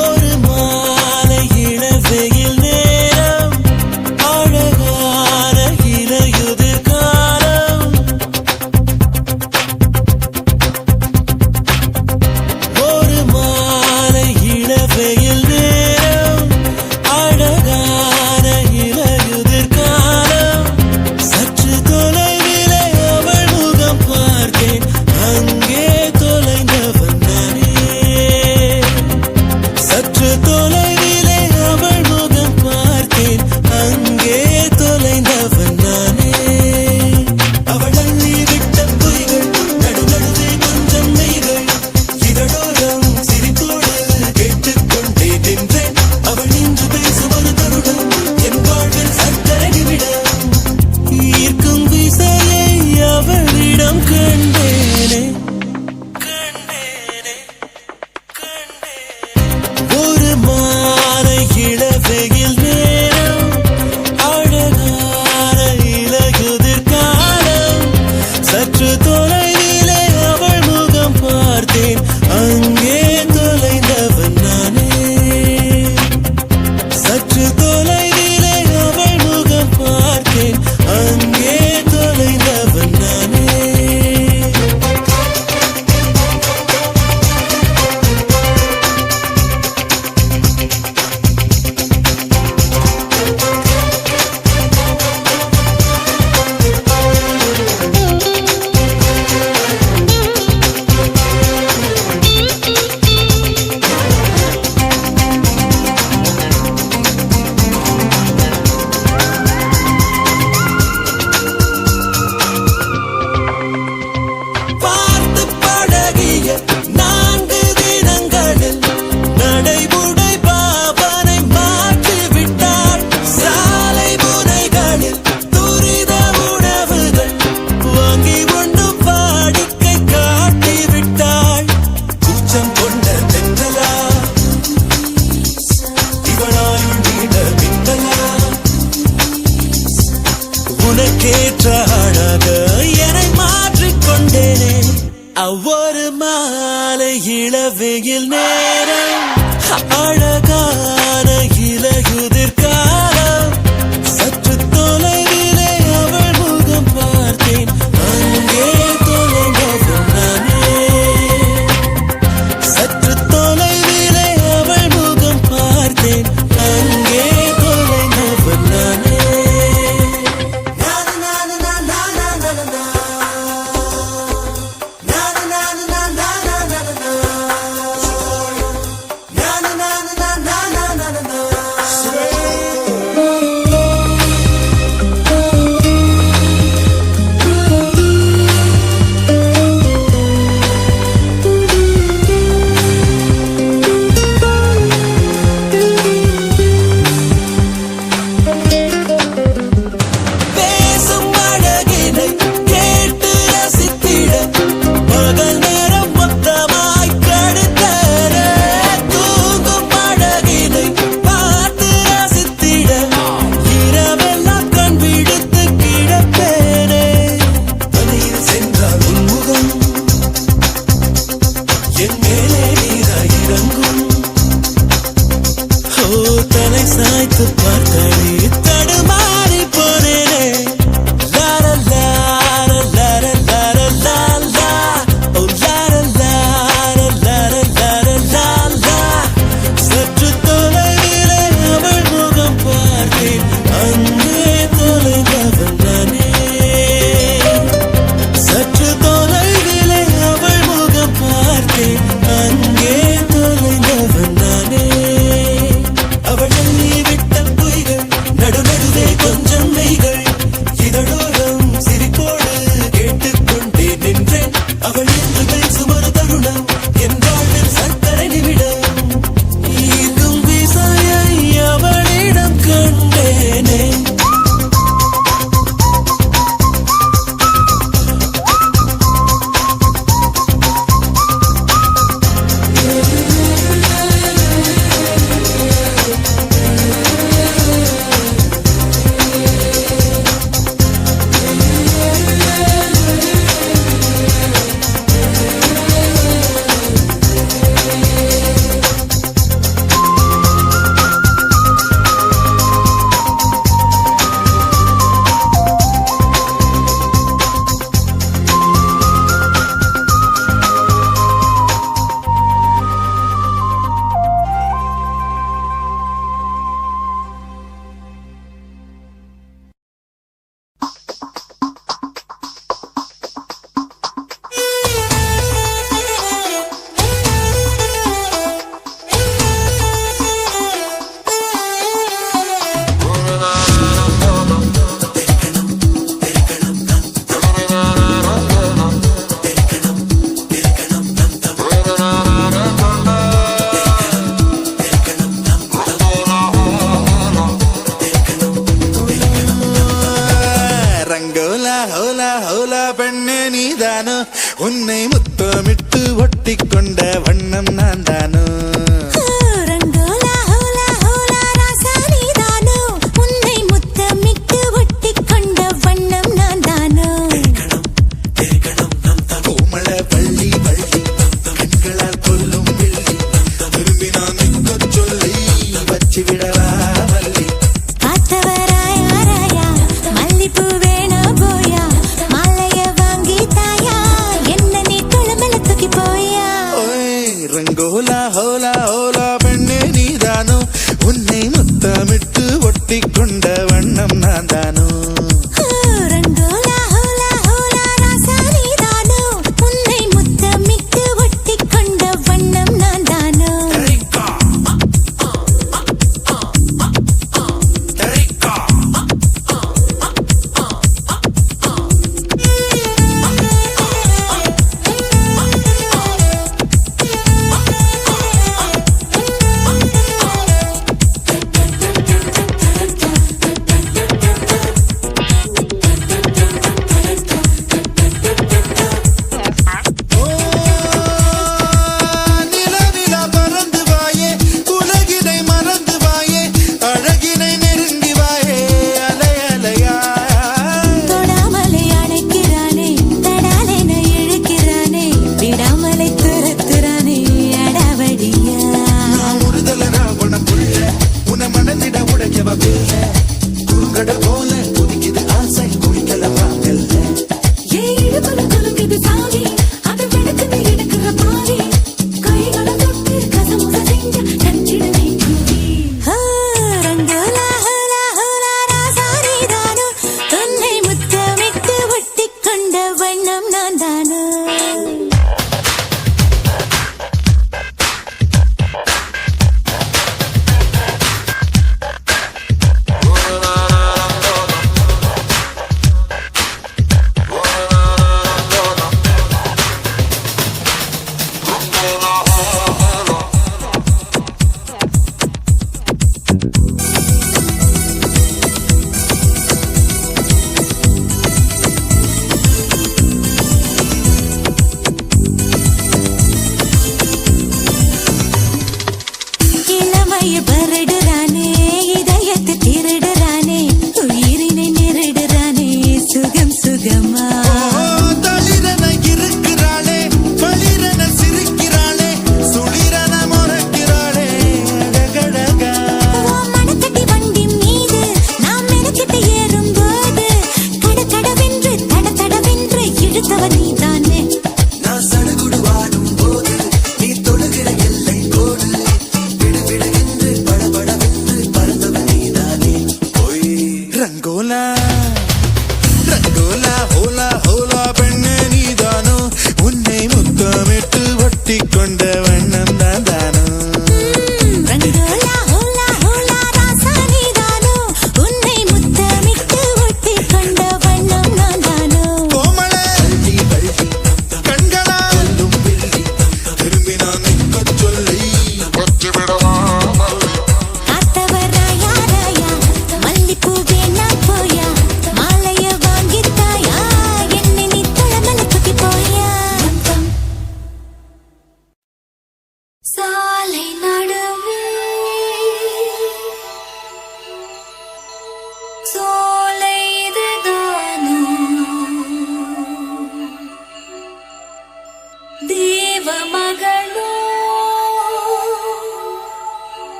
ஒரு மாலை இளவெயில் நேரம் அழகான இலையுதிர் காலம் சற்று தொலைவிலே அவள் முகம் பார்த்தேன் அங்கே தொலைந்தவன் நானே சற்று தொலைவிலே அவள் முகம் பார்த்தேன் அங்கே தொலைந்தவன் நானே சாய்த்து பார்த்தே தடுமாறி போனேனே லார லார லார லார லாலா ஓ லார லார லார லார லாலா சற்று தொலைவிலே அவள் முகம் பார்த்தேன் அங்கே தொலைந்தவன் நானே சற்று தொலைவிலே அவள் முகம் பார்த்தேன் அங்கே தொலைந்தவன் நானே அவள் விட்ட பொய்கள் நடுநடு உன்னை முத்தமிட்டு ஒட்டி கொண்ட வண்ணம் நான் தானோ ரங்கோலா ஹோலா ஹோலா ராசா நீதானோ உன்னை முத்தமிட்டு ஒட்டி கொண்ட வண்ணம் நான் தானோ கோமள வள்ளி வள்ளி கண்களால் கொல்லும் வெள்ளி விரும்பி நான் நிற்க சொல்லி வச்சு விடவா வள்ளி காத்தவராயா ராயா மல்லிப்பூ வேணா போயா மாலைய வாங்கி தாயா என்ன நீ குளமல தூக்கி போயா ரங்கோலா ஹோலா ஹோலா பெண்ணே நீதானோ உன்னை முத்தமிட்டு ஒட்டி கொண்ட வண்ணம் நான் தானோ ரங்கோலா ஹோலா ஹோலா ராசா நீதானோ உன்னை முத்தமிட்டு ஒட்டி கொண்ட வண்ணம் நான் தானோ நிலவில பறந்து வாயே உலகினை மறந்து வாயே அழகினை நெருங்கி வாயே அலை அலையா தொடாமலை அணைக்கிறானே தடாலென இழுக்கிறானே விடாமலை துரத்துறானே அடாவடியா நான் ஒருதல ராவணம் புள்ள உன மனதிட உடையவ பிள்ள குறுங்கட போல குதிக்குது ஆசை குளிக்கல வாங்கல்ல ஏழுபல குலுங்குது சாவி அது வெடுக்குது எடுக்கிற பாவி கைகளை தொட்டு கசமுச செஞ்ச கஞ்சிடுமே கூவி ரங்கோலா ஹோலா ஹோலா ராசா நீதானோ உன்னை முத்தமிட்டு ஒட்டி கொண்ட வண்ணம் நான் தானோ இளமைய பரடுறானே இதயத்தை திருடுறானே உயிரினை நெருடுறானே சுகம் சுகமா தளிரன இருக்கிறாளே பளிரன சிரிக்கிறாளே சுளிரன முறைக்கிறாளே அழகழகா மனக்கட்டி வண்டி மீது நாம் மெனக்கிட்டு ஏறும்போது கடகடவென்று தடதடவென்று இழுத்தவன் நீதானே நான் சடுகுடு வாடும் போது நீ தொடுகிற எல்லை கோடு விடுவிடுகின்று படபடவென்று பறந்தவன் நீதானே போய் ரங்கோலா ரங்கோலா ஹோலா ஹோலா பெண்ணே நீதானோ உன்னை முத்தமிட்டு ஒட்டி கொண்ட வண்ணம் தான் தானோ ரங்கோலா ஹோலா ஹோலா ராசா நீதானோ உன்னை முத்தமிட்டு ஒட்டி கொண்ட வண்ணம் நான் தானோ கோமள வள்ளி வள்ளி கண்களா கொல்லும் வெள்ளி திரும்பி நான் நிற்க சொல்லி வச்சு விடவா வள்ளி காத்தவராயா ராயா மல்லிப்பூ வேணா போயா மாலைய வாங்கி தாயா என்ன நீ குளமல தூக்கி போயா சாலை நடுவே சோலை இதுதானோ தேவ மகளோ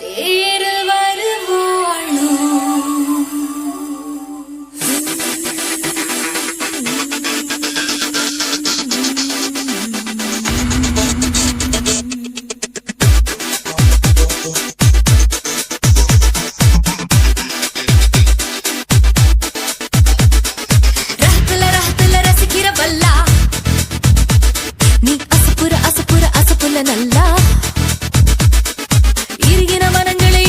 தேரு வருவாளோ ரஹத்துல ரசிக்கிற வல்லா நீ அசப்புற அசப்புற அசப்புல நல்லா இருகின மனங்களை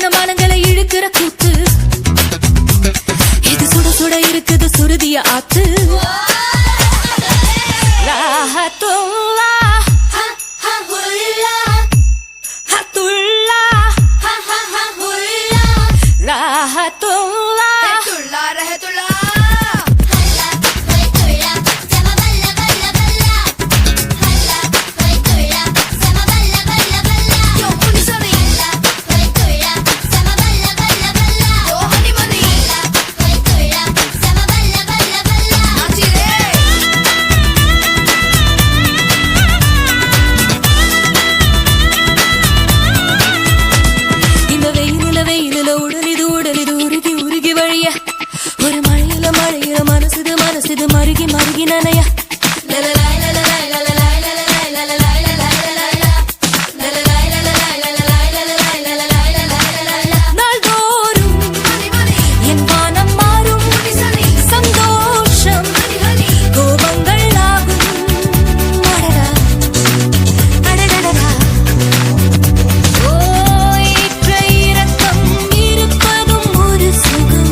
இறுகின மனங்களை இழுக்கிற கூத்து இது சுட சுட இருக்குது சுருதிய ஆத்து ராஹத்துல்லா ராஹத்துல்லா ஒரு மழையில மழையில மனசுது மனசுது மருகி மருகி நனைய நாள்தோறும் என் வானம் மாறும் சந்தோஷம் கோபங்கள் ஆகும் அடடடடா ஓய்ற்ற இரக்கம் இருப்பதும் ஒரு சுகம்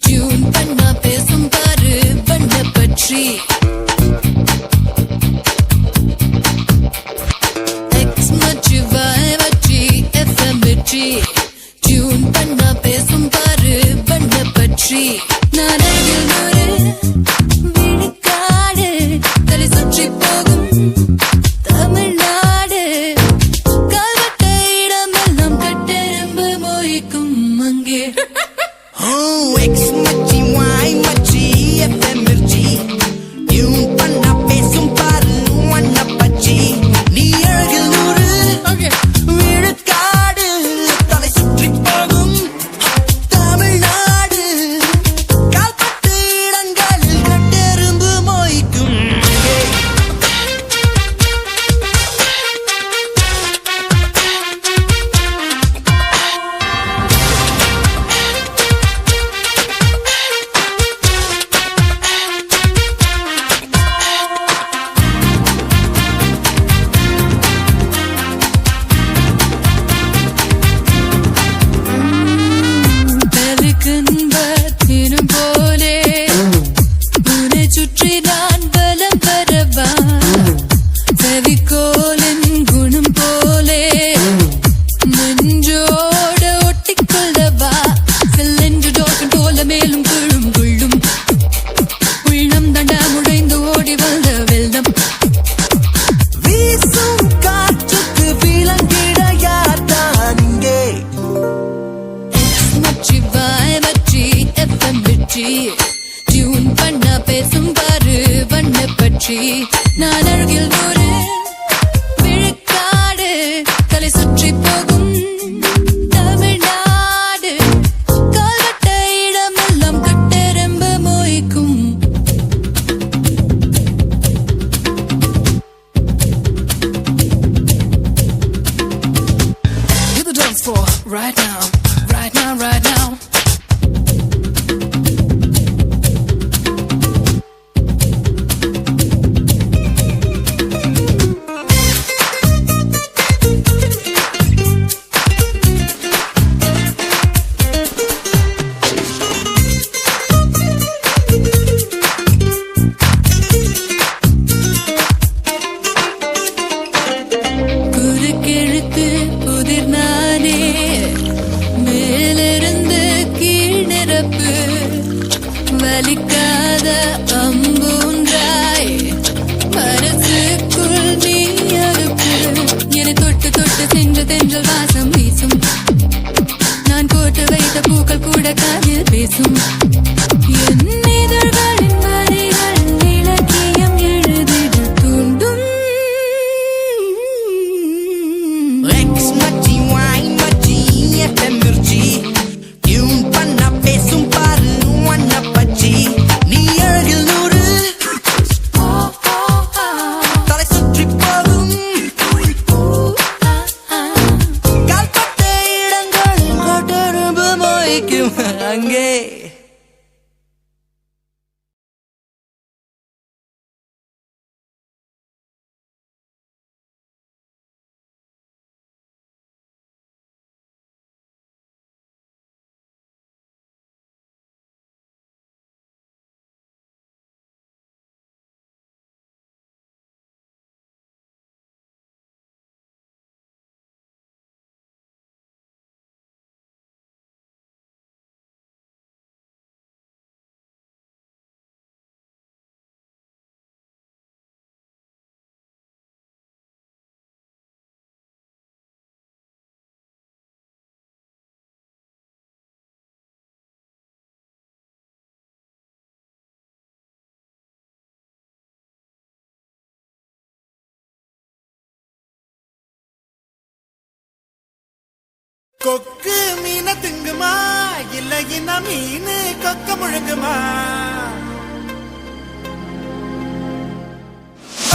டியூன் பண்ணா பேசும் பாரு பண்ண பற்றி எக்ஸ் மச்சு வாய் வச்சி எஃப்எம் வெற்றி டியூன் பண்ணா பேசும் பாரு பண்ண பற்றி நான் அருகில் நூறு விழுக்காடு தலை சுற்றி போகும் தமிழ்நாடு கால்வட்ட இடமெல்லாம் கட்டெரும்பு மொழிக்கும் அங்கே X மச்சி Y மச்சி FM மிர்ச்சி டியூன் பண்ணா பேசும் பாரு வண்ண பச்சி நீ அழகில் நூறு விழுக்காடு தலை சுற்றி போகும் தமிழ்நாடு கால்பட்டு இடங்களில் கட்டெரும்பு மொய்க்கும் டியூன் பண்ணா பேசும் பாரு வண்ண பற்றி நான் அருகில் நூறு விழுக்காடு தலை சுற்றி போகும் தமிழ்நாடு கால்வட்ட இடமெல்லாம் கட்டெரும்பு மொய்க்கும் Hit the dance floor right now, right now, right now. வாசம் வீசும் நான் போட்டு வைத்த பூக்கள் கூட காதில் பேசும் என் இதழ்களின் வரிகள் இலக்கியம் எழுதிட தூண்டும் X மச்சி Y மச்சி FM மிர்ச்சி டியூன் பண்ணா பேசும் பாரு ஒன்ன பச்சி நீ அழகில் நூறு தலை சுற்றி போகும் கால்பட்ட இடங்கள் கொட்டரும்பு மொய்க்கும் அங்கே கொக்கு மீன திங்குமா இல்லைன்னா மீன் கொக்க முழுங்குமா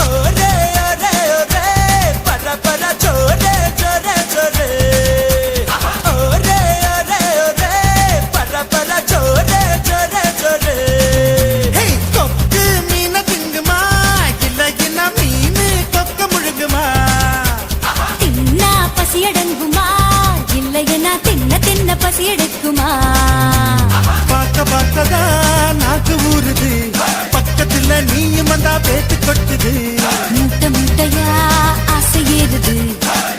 ஒரே ஒரே ஒரே பர பர சோரே சோரே சோரே ஒரே ஒரே ஒரே பர பர சோரே சோரே சோரே கொக்கு மீன திங்குமா இல்லைன்னா மீன் கொக்க முழுங்குமா தின்னா பசியடங்குமா இல்லையனா தின்ன தின்ன பசி எடுக்குமா பார்க்க பார்த்ததான் நாக்கு ஊறுது பக்கத்துல நீயும் வந்தா பேத்து கொட்டுது மூட்டை மூட்டையா ஆசை ஏறுது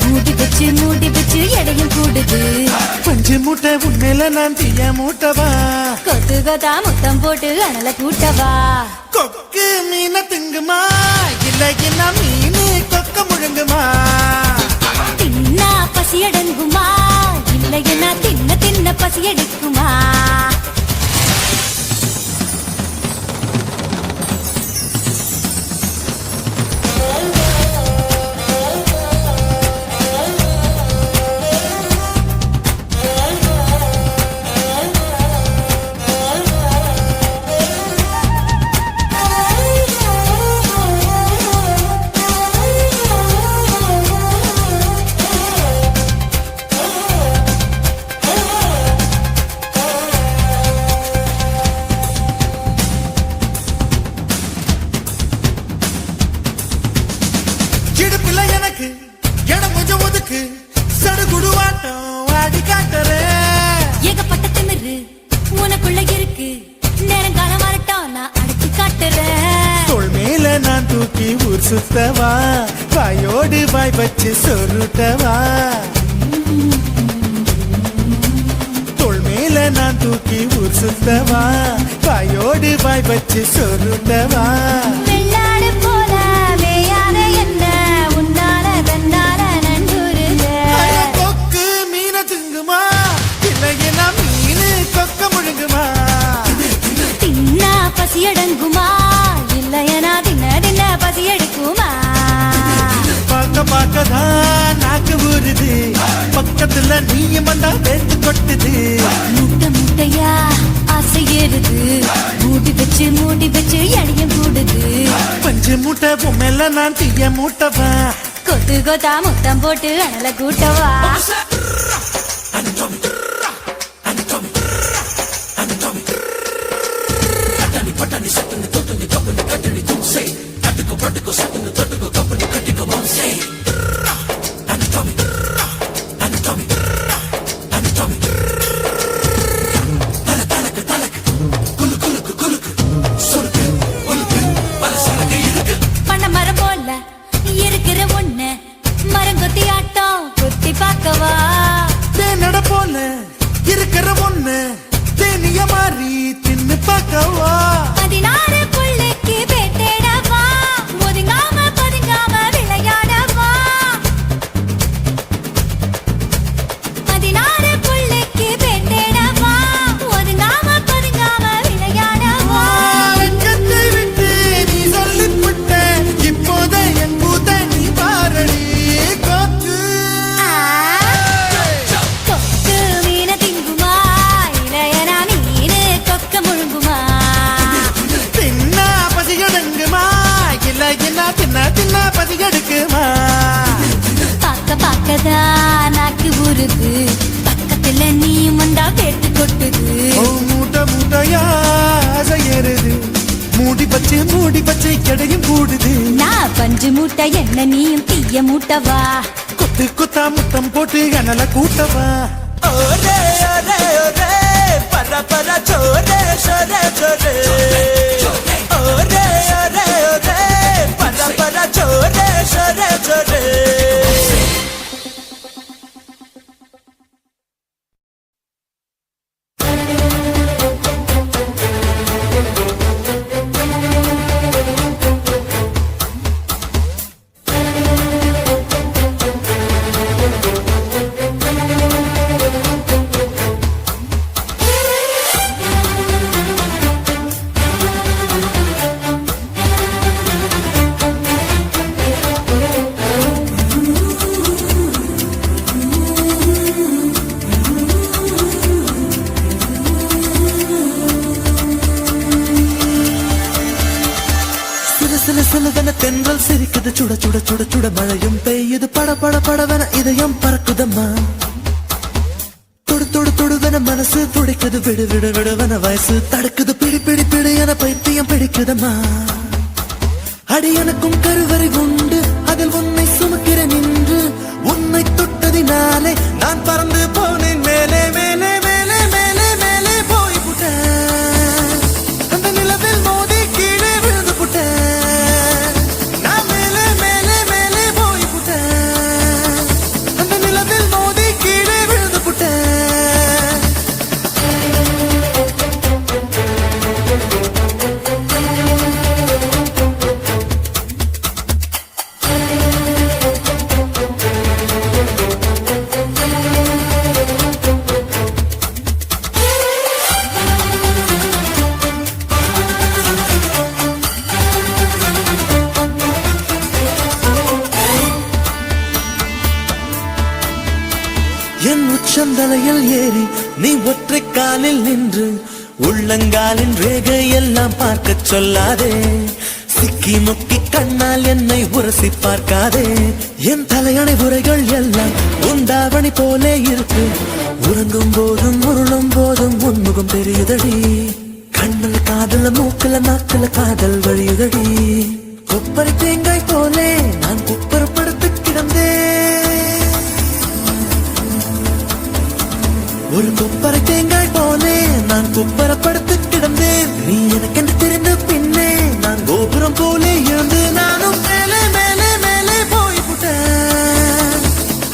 மூடி வச்சு எடையும் கூடுது பஞ்சு மூட்டை உண்மையில நான் தீய மூட்டவா கொத்து கொத்தா முத்தம் போட்டு அனல கூட்டவா கொக்கு மீன திங்குமா இல்லைன்னா மீன் கொக்க முழுங்குமா தின்னா பசி அடங்குமா இல்லையனா தின்ன தின்ன பசி எடுக்குமா இடுப்புல எனக்கு இடம் கொஞ்சம் ஒதுக்கு சடுகுடுவாட்டம் ஆடி காட்டுறேன் ஏகப்பட்ட திமிரு உனக்குள்ள இருக்கு நேரங்காலம் வரட்டும் நான் அடைச்சு காட்டுறேன் தோள் மேல நான் தூக்கி ஊர் சுத்தவா வாயோடு வாய் வச்சு சொருட்டவா தோள் மேல நான் தூக்கி ஊர் சுத்தவா வாயோடு வாய் வச்சு சொருட்டவா வெள்ளாடு போல மேயாத என்ன உன்னால தன்னால நண்டுருக கொக்கு மீன திங்குமா இல்லைன்னா மீன் கொக்க முழுங்குமா தின்னா பசி அடங்குமா இல்லையனா தின்ன தின்ன பசி எடுக்குமா பார்க்க பார்க்கதான் நாக்கு ஊறுது பக்கத்துல நீயும் வந்தா பேத்து கொட்டுது மூட்டை மூட்டையா ஆசை ஏறுது மூடி வச்சு எடையும் கூடுது பஞ்சு மூட்டை பொம்மையில நான் தீய மூட்டவா கொத்து கொத்தா முத்தம் போட்டு அனல கூட்டவா பண்ண மரம் போல இருக்கிற ஒண்ணு மரங்கொத்தி ஆட்டம் கொத்தி பார்க்கவா தேனட போல இருக்கிற ஒண்ணு தேனிய மாறி தின்னு பார்க்கவா 16 புள்ளைக்கு பேட்டேடவா ஒதுங்காம பதுங்காம விளையாடவா மூட்ட என்ன நீயும் தீய மூட்டவா குத்து குத்தா முத்தம் போட்டு எனல கூட்டவா ஒரே ஒரே ஒரே பர பர சோரே சோரே சோரே ஒரே ஒரே ஒரே பர பர சோரே சோரே சோரே தென்றல் சிரிக்குது சுட சுட சுட சுட மழையும் பெய்யுது பட பட படவன இதயம் பறக்குதம்மா தொடு தொடு தொடுவன மனசு துடிக்குது விடு விடு விடுவன வயசு தடுக்குது பிடி பிடி பிடி என பைத்தியம் பிடிக்குதம்மா அடி எனக்கும் கருவறை உண்டு அதில் உன்னை சுமக்கிற நின்று உன்னை தொட்டதினாலே நான் பறந்து போனேன் மேலே மேலே மேலே மேலே மேலே போய் புட்டேன் அந்த நிலவில் மோதி கீழே விழுந்து புட்டேன் என் உச்சந்தலையில் ஏறி நீ ஒற்றை காலில் நின்று உள்ளங்காலின் ரேகை எல்லாம் பார்க்க சொல்லாதே சிக்கி முக்கி கண்ணால் என்னை உரசி பார்க்காதே என் தலையணை உரைகள் எல்லாம் உண்டாவணி போலே இருக்கு உறங்கும் போதும் உருளும் போதும் உன்முகம் தெரியுதடி கண்ணில் காதல மூக்கல நாக்கல காதல் வழியுதடி கொப்பரை தேங்காய் போலே நான் குப்பரப்படுத்து கிடந்தேன் ஒரு கொப்பரை தேங்காய் போலே நான் குப்பரப்படுத்து கிடந்தேன் நீ எனக்கென்று தெரிந்த பின்னே நான் கோபுரம் போலே இருந்து நானும் மேலே மேலே மேலே போய் புட்டேன்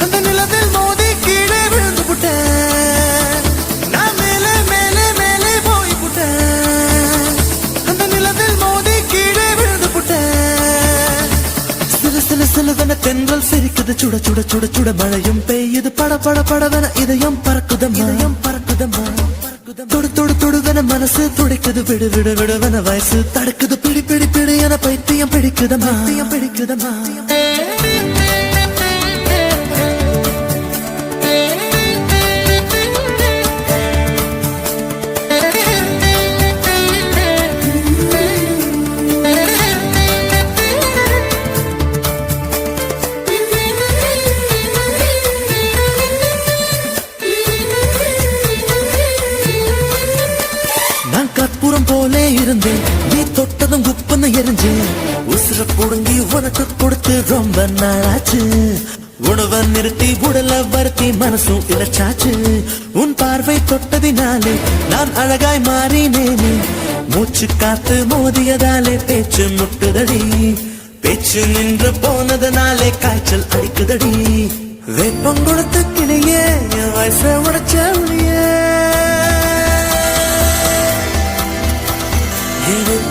அந்த நிலவில் மோதி கீழே விழுந்து புட்டேன் நான் மேலே மேலே மேலே போய் புட்டேன் அந்த நிலவில் மோதி கீழே விழுந்து புட்டேன் சில சில சிலவன தென்றல் சிரிக்குது சுட சுட சுட சுட மழையும் பெய்யுது பட பட படவன இதயம் பறக்குதம்மா இதயம் பறக்குதம்மா தொடு தொடு தொடுவன மனசு துடிக்குது விடு விடு விடுவன வயசு தடுக்குது பிடி பிடி பிடி என பைத்தியம் பிடிக்குதம்மா பைத்தியம் பிடிக்குதம்மா கற்பூரம் போலே இருந்தேன் நீ தொட்டதும் குப்பன்னு எரிஞ்சு உசுர புடுங்கி உனக்கு கொடுத்து ரொம்ப நாளாச்சு உணவை நிறுத்தி உடல வருத்தி மனசும் இழைச்சாச்சு உன் பார்வை தொட்டதினாலே நான் அழகாய் மாறினேனே மூச்சு காத்து மோதியதாலே பேச்சு முட்டுதடி பேச்சு நின்று போனதனாலே காய்ச்சல் அடிக்குதடி வேப்பம் கொடுத்த கிளியே என் வயசை உடைச்ச ஒளியே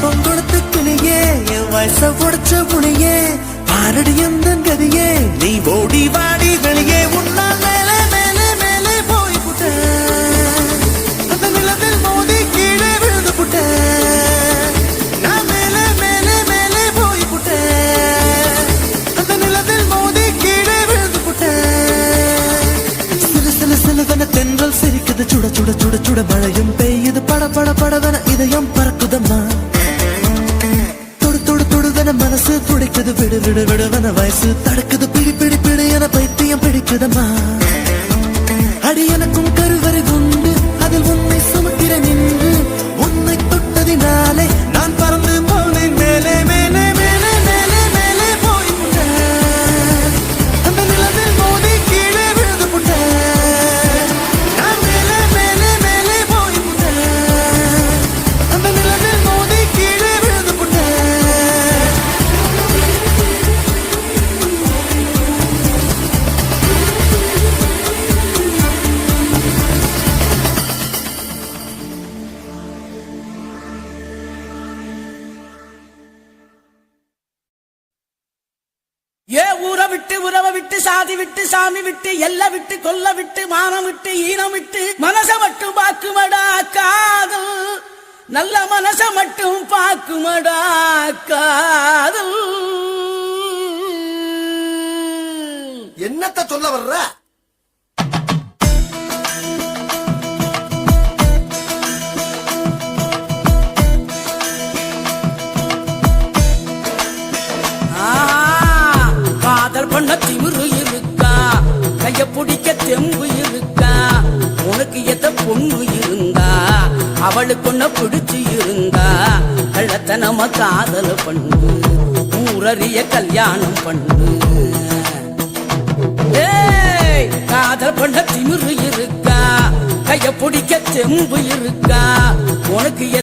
பொங்கொடுத்து கிளியே என் வயச உடைச்ச புளியே பாரடி எந்த கதியே நீ ஓடி வாடி வெளியே உன்னா மேலே மேலே மேலே போய் புட்டேன் அந்த நிலவில் மோதி கீழே விழுந்து புட்டேன் நான் மேலே மேலே மேலே போய் புட்டேன் அந்த நிலவில் மோதி கீழே விழுந்து புட்டேன் சில சில சிலவன தென்றல் சிரிக்குது சுட சுட சுட சுட மழையும் பெய்யுது பட பட படவன இதயம் பறக்குதம்மா மனசு துடிக்குது விடு விடு விடுவன வயசு தடுக்குது பிடி பிடி பிடி என பைத்தியம் பிடிக்குதம்மா அடி எனக்கும் கருவறை உண்டு அதில் உன்னை சுமக்கிற நின்று உன்னை தொட்டதினாலே நான் பறந்து போனேன் மேலே மேலே மேலே மேலே மேலே போய் சாமி விட்டு எல்லை விட்டு கொல்ல விட்டு மானம் விட்டு ஈனம் விட்டு மனச மட்டும் பாக்குமடா காதல் நல்ல மனச மட்டும் பாக்குமடா காதல் என்னத்த சொல்ல வர்ற காதல் பண்ண திமிரு இருக்கா கைய பிடிக்க தெம்பு இருக்கா உனக்கு எத்த பொண்ணு இருந்தா அவளுக்கு ஒன்ன பிடிச்சு இருந்தா கள்ளத்தனம காதல் பண்ணு ஊரறிய கல்யாணம் பண்ணு ஏய் காதல் பண்ண திமிரு இருக்கா கைய பிடிக்க தெம்பு இருக்கா உனக்கு